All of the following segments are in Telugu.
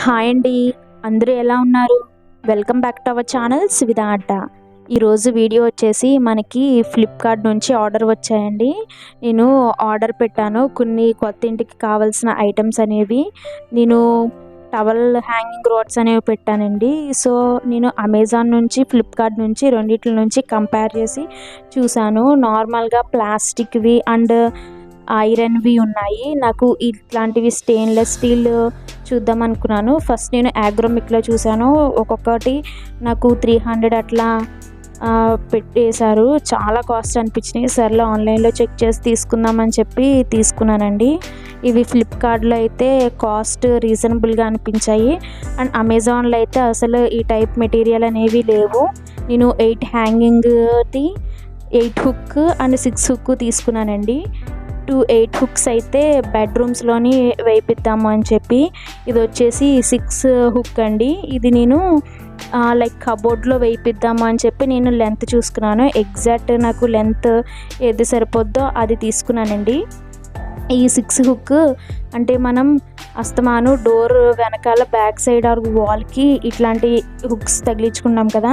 హాయ్ అండి. అందరూ ఎలా ఉన్నారు? Welcome back to our channel Suvidha Adda. ఈరోజు వీడియో వచ్చేసి మనకి ఫ్లిప్కార్ట్ నుంచి ఆర్డర్ వచ్చాయండి. నేను ఆర్డర్ పెట్టాను కొన్ని కొత్త ఇంటికి కావాల్సిన ఐటమ్స్ అనేవి. నేను టవల్ హ్యాంగింగ్ రాడ్స్ అనేవి పెట్టానండి. సో నేను అమెజాన్ నుంచి ఫ్లిప్కార్ట్ నుంచి రెండిట్ల నుంచి కంపేర్ చేసి చూశాను. నార్మల్గా ప్లాస్టిక్వి అండ్ ఐరన్వి ఉన్నాయి. నాకు ఇట్లాంటివి స్టెయిన్లెస్ స్టీల్ చూద్దాం అనుకున్నాను. ఫస్ట్ నేను ఆగ్రోమిక్లో చూశాను. ఒక్కొక్కటి నాకు 300 అట్లా పెట్టేశారు. చాలా కాస్ట్ అనిపించినాయి. సర్లే ఆన్లైన్లో చెక్ చేసి తీసుకుందామని చెప్పి తీసుకున్నానండి. ఇవి ఫ్లిప్కార్ట్లో అయితే కాస్ట్ రీజనబుల్గా అనిపించాయి. అండ్ అమెజాన్లో అయితే అసలు ఈ టైప్ మెటీరియల్ అనేవి లేవు. నేను 8 హ్యాంగింగ్ది 8 హుక్ అండ్ 6 హుక్ తీసుకున్నానండి. 8 హుక్స్ అయితే బెడ్రూమ్స్లోని వేయిద్దాము అని చెప్పి, ఇది వచ్చేసి 6 హుక్ అండి. ఇది నేను లైక్ కబోర్డ్లో వేయిద్దాము అని చెప్పి నేను లెంత్ చూసుకున్నాను. ఎగ్జాక్ట్ నాకు లెంత్ ఏది సరిపోద్దో అది తీసుకున్నానండి. ఈ 6 హుక్ అంటే మనం అస్తమాను డోర్ వెనకాల బ్యాక్ సైడ్ ఆర్ వాల్కి ఇట్లాంటి హుక్స్ తగిలించుకున్నాం కదా.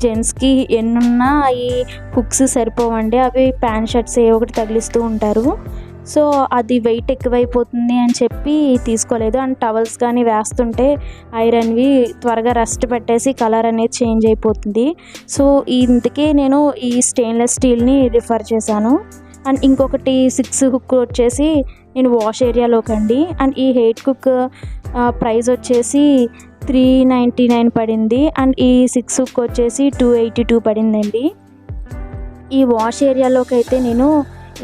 జెంట్స్కి ఎన్నున్నా ఈ హుక్స్ సరిపోవండి. అవి ప్యాంట్ షర్ట్స్ ఏ ఒకటి తగిలిస్తూ ఉంటారు. సో అది వెయిట్ ఎక్కువైపోతుంది అని చెప్పి తీసుకోలేదు. అండ్ టవల్స్ కానీ వేస్తుంటే ఐరన్వి త్వరగా రస్ట్ పెట్టేసి కలర్ అనేది చేంజ్ అయిపోతుంది. సో ఇందుకే నేను ఈ స్టెయిన్లెస్ స్టీల్ని రిఫర్ చేశాను. అండ్ ఇంకొకటి 6 హుక్ వచ్చేసి నేను వాష్ ఏరియాలోకి అండి. అండ్ ఈ 8 హుక్ ప్రైస్ వచ్చేసి 399 పడింది. అండ్ ఈ 6 హుక్ వచ్చేసి 282 పడిందండి. ఈ వాష్ ఏరియాలోకి అయితే నేను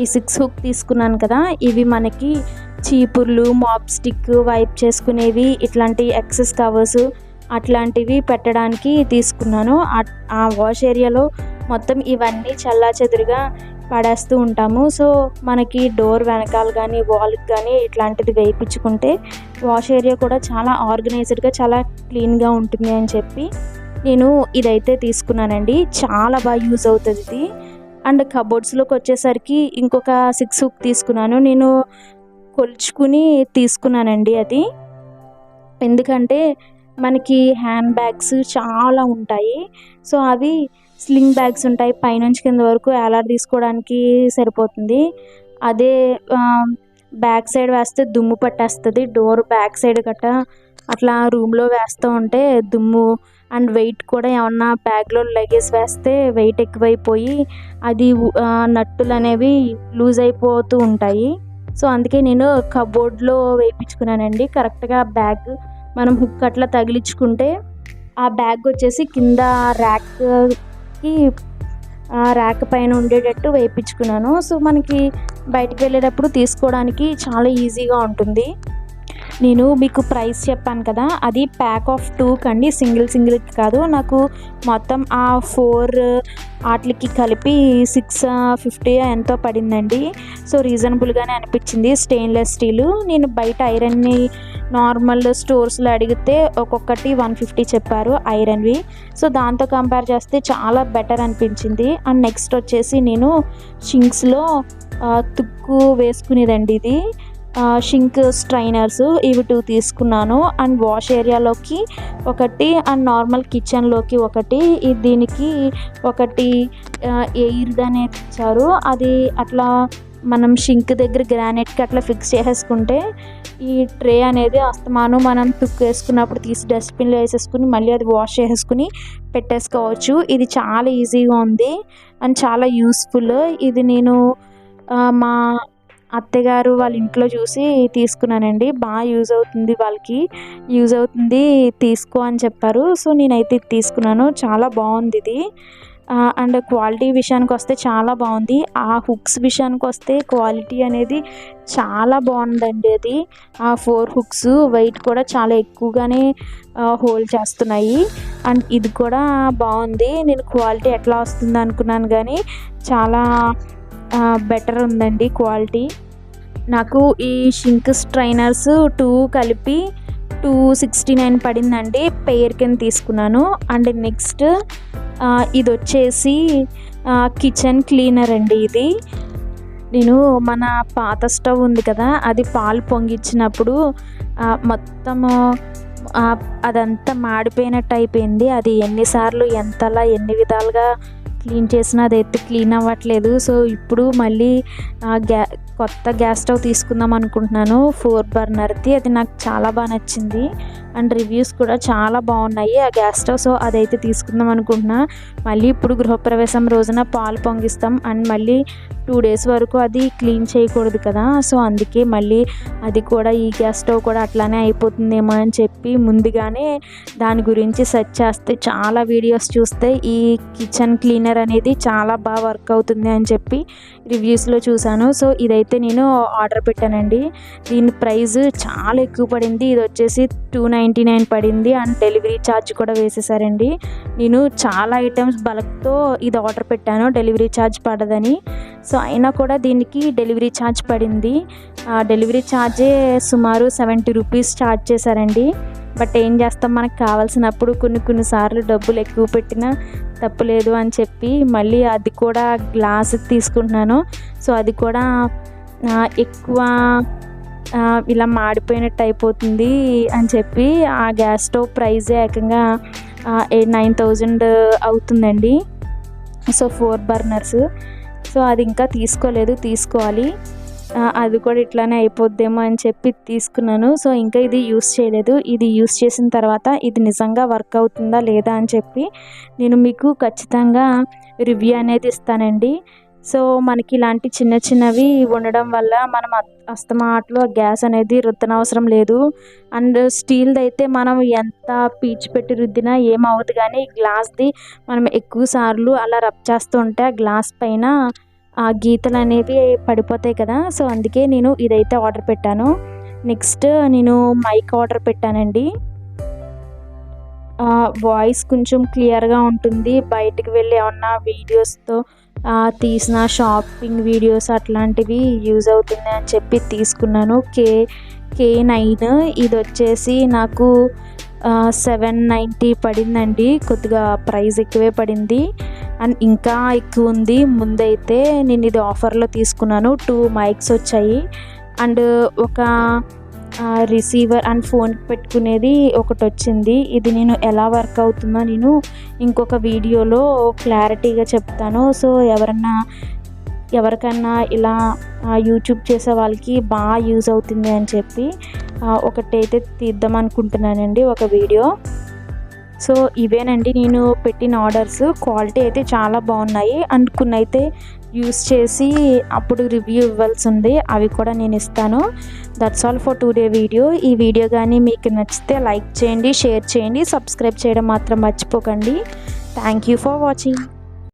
ఈ 6 హుక్ తీసుకున్నాను కదా. ఇవి మనకి చీపుర్లు, మాప్ స్టిక్, వైప్ చేసుకునేవి, ఇట్లాంటి ఎక్సెస్ కవర్స్ అట్లాంటివి పెట్టడానికి తీసుకున్నాను. ఆ వాష్ ఏరియాలో మొత్తం ఇవన్నీ చల్లాచెదురుగా పడేస్తూ ఉంటాము. సో మనకి డోర్ వెనకాల కానీ వాల్కి కానీ ఇట్లాంటిది వేయించుకుంటే వాష్ ఏరియా కూడా చాలా ఆర్గనైజ్డ్గా చాలా క్లీన్గా ఉంటుంది అని చెప్పి నేను ఇదైతే తీసుకున్నానండి. చాలా బాగా యూజ్ అవుతుంది ఇది. అండ్ కబోర్డ్స్లోకి వచ్చేసరికి ఇంకొక 6 హుక్ తీసుకున్నాను. నేను కొలుచుకుని తీసుకున్నానండి అది. ఎందుకంటే మనకి హ్యాండ్ బ్యాగ్స్ చాలా ఉంటాయి. సో అవి స్లింగ్ బ్యాగ్స్ ఉంటాయి, పైనుంచి కింద వరకు ఏలాడ తీసుకోవడానికి సరిపోతుంది. అదే బ్యాక్ సైడ్ వేస్తే దుమ్ము పట్టేస్తుంది. డోర్ బ్యాక్ సైడ్ గట్ట అట్లా రూమ్లో వేస్తూ ఉంటే దుమ్ము అండ్ వెయిట్ కూడా ఏమన్నా బ్యాగ్లో లగేజ్ వేస్తే వెయిట్ ఎక్కువైపోయి అది నట్టులు అనేవి లూజ్ అయిపోతూ ఉంటాయి. సో అందుకే నేను కబోర్డ్లో వేయించుకున్నానండి. కరెక్ట్గా బ్యాగ్ మనం హుక్ అట్లా తగిలించుకుంటే ఆ బ్యాగ్ వచ్చేసి కింద ర్యాక్ పైన ఉండేటట్టు వేయించుకున్నాను. సో మనకి బయటికి వెళ్ళేటప్పుడు తీసుకోవడానికి చాలా ఈజీగా ఉంటుంది. నేను మీకు ప్రైస్ చెప్పాను కదా, అది ప్యాక్ ఆఫ్ 2 కండి, సింగిల్కి కాదు. నాకు మొత్తం ఆ 4 వాటికి కలిపి 650 ఎంతో పడిందండి. సో రీజనబుల్గానే అనిపించింది. Stainless steel. నేను బయట ఐరన్ని నార్మల్ స్టోర్స్లో అడిగితే ఒక్కొక్కటి 150 చెప్పారు ఐరన్వి. సో దాంతో కంపేర్ చేస్తే చాలా బెటర్ అనిపించింది. అండ్ నెక్స్ట్ వచ్చేసి నేను షింక్స్లో తుక్కు వేసుకునేదండి ఇది. షింక్ స్ట్రైనర్స్ ఇవి 2 తీసుకున్నాను. అండ్ వాష్ ఏరియాలోకి ఒకటి అండ్ నార్మల్ కిచెన్లోకి ఒకటి. దీనికి ఒకటి ఎయిర్ది అనేది ఇచ్చారు. అది అట్లా మనం షింక్ దగ్గర గ్రానైట్కి అట్లా ఫిక్స్ చేసేసుకుంటే ఈ ట్రే అనేది అస్తమాను మనం తుక్కు వేసుకున్నప్పుడు తీసి డస్ట్బిన్లో వేసేసుకుని మళ్ళీ అది వాష్ చేసేసుకుని పెట్టేసుకోవచ్చు. ఇది చాలా ఈజీగా ఉంది అండ్ చాలా యూస్ఫుల్. ఇది నేను మా అత్తగారు వాళ్ళ ఇంట్లో చూసి తీసుకున్నానండి. బాగా యూజ్ అవుతుంది, వాళ్ళకి యూజ్ అవుతుంది, తీసుకో అని చెప్పారు. సో నేనైతే ఇది తీసుకున్నాను. చాలా బాగుంది ఇది. అండ్ క్వాలిటీ విషయానికి వస్తే చాలా బాగుంది. ఆ హుక్స్ విషయానికి వస్తే క్వాలిటీ అనేది చాలా బాగుందండి. అది ఆ 4 హుక్స్ వెయిట్ కూడా చాలా ఎక్కువగానే హోల్డ్ చేస్తున్నాయి. అండ్ ఇది కూడా బాగుంది. నేను క్వాలిటీ ఎట్లా వస్తుంది అనుకున్నాను కానీ చాలా బెటర్ ఉందండి క్వాలిటీ. నాకు ఈ షింక్ స్ట్రైనర్స్ 2 కలిపి 269 పడిందండి. పెయిర్ కింద తీసుకున్నాను. అండ్ నెక్స్ట్ ఇది వచ్చేసి కిచెన్ క్లీనర్ అండి. ఇది నేను మన పాత స్టవ్ ఉంది కదా, అది పాలు పొంగిచ్చినప్పుడు మొత్తము అదంతా మాడిపోయినట్టు అయిపోయింది. అది ఎన్నిసార్లు ఎంతలా ఎన్ని విధాలుగా క్లీన్ చేసినా అదైతే క్లీన్ అవ్వట్లేదు. సో ఇప్పుడు మళ్ళీ కొత్త గ్యాస్ స్టవ్ తీసుకుందాం అనుకుంటున్నాను, 4 బర్నర్ది. అది నాకు చాలా బాగా నచ్చింది అండ్ రివ్యూస్ కూడా చాలా బాగున్నాయి ఆ గ్యాస్ స్టవ్. సో అదైతే తీసుకుందాం అనుకుంటున్నా. మళ్ళీ ఇప్పుడు గృహప్రవేశం రోజున పాలు పొంగిస్తాం అండ్ మళ్ళీ 2 డేస్ వరకు అది క్లీన్ చేయకూడదు కదా. సో అందుకే మళ్ళీ అది కూడా ఈ గ్యాస్ స్టవ్ కూడా అట్లానే అయిపోతుందేమో అని చెప్పి ముందుగానే దాని గురించి సెర్చ్ చేస్తే చాలా వీడియోస్ చూస్తే ఈ కిచెన్ క్లీనర్ అనేది చాలా బాగా వర్క్ అవుతుంది అని చెప్పి రివ్యూస్లో చూశాను. సో ఇదైతే నేను ఆర్డర్ పెట్టానండి. దీని ప్రైస్ చాలా ఎక్కువ పడింది. ఇది వచ్చేసి 299 పడింది అండ్ డెలివరీ ఛార్జ్ కూడా వేసేసారండి. నేను చాలా ఐటమ్స్ బల్క్తో ఇది ఆర్డర్ పెట్టాను, డెలివరీ ఛార్జ్ పడదని. సో అయినా కూడా దీనికి డెలివరీ ఛార్జ్ పడింది. డెలివరీ ఛార్జే సుమారు 70 రూపీస్ ఛార్జ్ చేశారండి. బట్ ఏం చేస్తాం, మనకు కావాల్సినప్పుడు కొన్నిసార్లు డబ్బులు ఎక్కువ పెట్టినా తప్పులేదు అని చెప్పి మళ్ళీ అది కూడా గ్లాస్ తీసుకుంటున్నాను. సో అది కూడా ఎక్కువ ఇలా మాడిపోయినట్టు అయిపోతుంది అని చెప్పి ఆ గ్యాస్ స్టవ్ ప్రైస్ ఏకంగా 9,000 అవుతుందండి. So 4 burners. సో అది ఇంకా తీసుకోవాలి. అది కూడా ఇట్లానే అయిపోద్దేమో అని చెప్పి తీసుకున్నాను. సో ఇంకా ఇది యూస్ చేయలేదు. ఇది యూస్ చేసిన తర్వాత ఇది నిజంగా వర్క్ అవుతుందా లేదా అని చెప్పి నేను మీకు ఖచ్చితంగా రివ్యూ అనేది ఇస్తానండి. సో మనకి ఇలాంటి చిన్నవి ఉండడం వల్ల మనం అస్తమాట్లో గ్యాస్ అనేది రుద్దనవసరం లేదు. అండ్ స్టీల్ది అయితే మనం ఎంత పీచు పెట్టి రుద్దినా ఏమవుతుంది, కానీ గ్లాస్ది మనం ఎక్కువ సార్లు అలా రబ్ చేస్తూ ఉంటే ఆ గ్లాస్ పైన ఆ గీతలు అనేవి పడిపోతాయి కదా. సో అందుకే నేను ఇదైతే ఆర్డర్ పెట్టాను. నెక్స్ట్ నేను మైక్ ఆర్డర్ పెట్టానండి. వాయిస్ కొంచెం క్లియర్గా ఉంటుంది. బయటికి వెళ్ళి ఏమన్నా వీడియోస్తో తీసిన షాపింగ్ వీడియోస్ అట్లాంటివి యూజ్ అవుతుంది అని చెప్పి తీసుకున్నాను. K9 ఇది వచ్చేసి నాకు 790 పడిందండి. కొద్దిగా ప్రైస్ ఎక్కువే పడింది అండ్ ఇంకా ఎక్కువ ఉంది. ముందైతే నేను ఇది ఆఫర్లో తీసుకున్నాను. 2 మైక్స్ వచ్చాయి అండ్ ఒక రిసీవర్ అండ్ ఫోన్ పెట్టుకునేది ఒకటి వచ్చింది. ఇది నేను ఎలా వర్క్ అవుతుందో నేను ఇంకొక వీడియోలో క్లారిటీగా చెప్తాను. సో ఎవరికన్నా ఇలా యూట్యూబ్ చేసే వాళ్ళకి బాగా యూజ్ అవుతుంది అని చెప్పి ఒకటైతే తీద్దాం అనుకుంటున్నానండి ఒక వీడియో. సో ఇవేనండి నేను పెట్టిన ఆర్డర్స్. క్వాలిటీ అయితే చాలా బాగున్నాయి అండ్ కొన్ని అయితే యూస్ చేసి అప్పుడు రివ్యూ ఇవ్వాల్సి ఉంది, అవి కూడా నేను ఇస్తాను. That's all for today video. ఈ వీడియో కానీ మీకు నచ్చితే లైక్ చేయండి, షేర్ చేయండి, సబ్స్క్రైబ్ చేయడం మాత్రం మర్చిపోకండి. Thank you for watching.